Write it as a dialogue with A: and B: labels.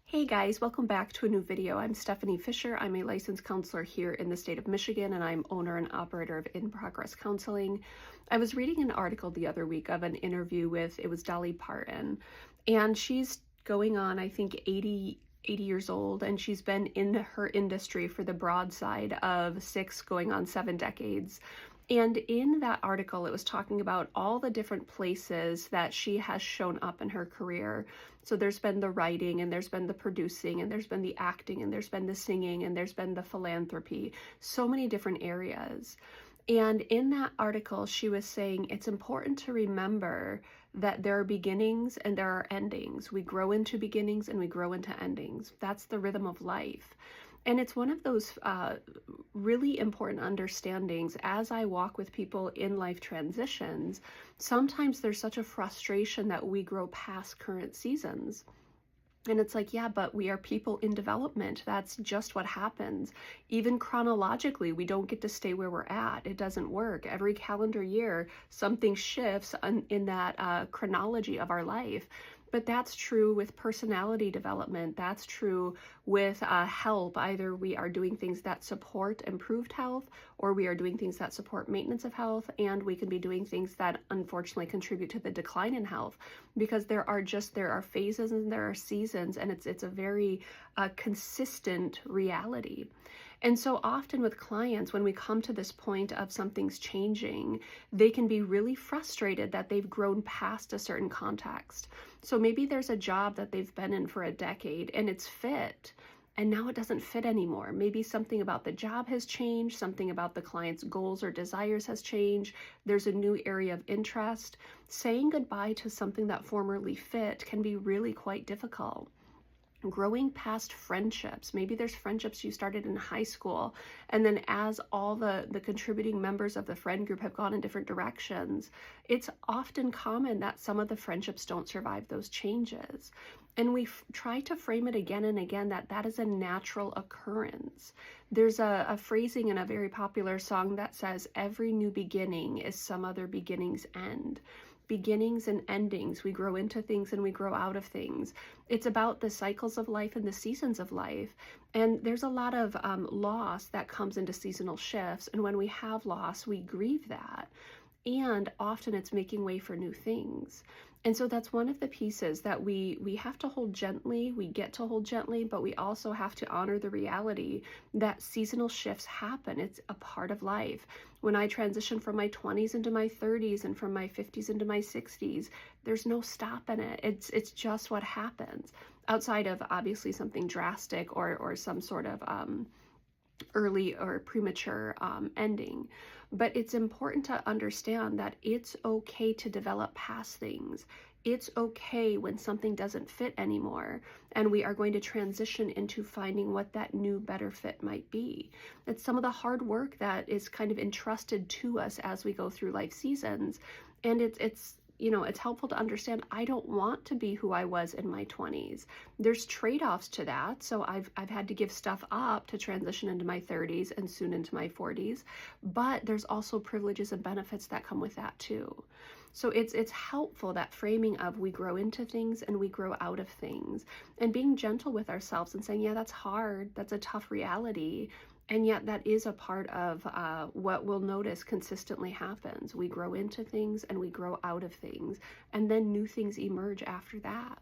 A: Hey guys, welcome back to a new video. I'm Stephanie Fisher. I'm a licensed counselor here in the state of Michigan, and I'm owner and operator of In Progress Counseling. I was reading an article the other week of an interview with, it was Dolly Parton, and she's going on, I think, 80 years old, and she's been in her industry for the broad side of 6 going on 7 decades. And in that article, it was talking about all the different places that she has shown up in her career. So there's been the writing, and there's been the producing, and there's been the acting, and there's been the singing, and there's been the philanthropy, so many different areas. And in that article, she was saying it's important to remember that there are beginnings and there are endings. We grow into beginnings and we grow into endings. That's the rhythm of life. And it's one of those really important understandings as I walk with people in life transitions. Sometimes there's such a frustration that we grow past current seasons. And it's like, yeah, but we are people in development. That's just what happens. Even chronologically, we don't get to stay where we're at. It doesn't work. Every calendar year, something shifts in that chronology of our life. But that's true with personality development. That's true with health. Either we are doing things that support improved health, or we are doing things that support maintenance of health, and we can be doing things that unfortunately contribute to the decline in health, because there are phases and there are seasons, and it's a very consistent reality. And so often with clients, when we come to this point of something's changing, they can be really frustrated that they've grown past a certain context. So maybe there's a job that they've been in for a decade and it's fit, and now it doesn't fit anymore. Maybe something about the job has changed, something about the client's goals or desires has changed. There's a new area of interest. Saying goodbye to something that formerly fit can be really quite difficult. Growing past friendships. Maybe there's friendships you started in high school, and then as all the contributing members of the friend group have gone in different directions, it's often common that some of the friendships don't survive those changes. And we try to frame it again and again that is a natural occurrence. There's a phrasing in a very popular song that says, every new beginning is some other beginning's end. Beginnings and endings. We grow into things and we grow out of things. It's about the cycles of life and the seasons of life. And there's a lot of loss that comes into seasonal shifts. And when we have loss, we grieve that. And often it's making way for new things. And so that's one of the pieces that we have to hold gently. We get to hold gently, but we also have to honor the reality that seasonal shifts happen. It's a part of life. When I transitioned from my 20s into my 30s and from my 50s into my 60s, there's no stopping it. It's just what happens, outside of obviously something drastic or some sort of early or premature ending. But it's important to understand that it's okay to develop past things. It's okay when something doesn't fit anymore, and we are going to transition into finding what that new, better fit might be. It's some of the hard work that is kind of entrusted to us as we go through life seasons, and it's helpful to understand I don't want to be who I was in my 20s. There's trade-offs to that. So I've had to give stuff up to transition into my 30s and soon into my 40s, but there's also privileges and benefits that come with that too. So it's helpful, that framing of we grow into things and we grow out of things, and being gentle with ourselves and saying, yeah, that's hard. That's a tough reality. And yet that is a part of what we'll notice consistently happens. We grow into things and we grow out of things, and then new things emerge after that.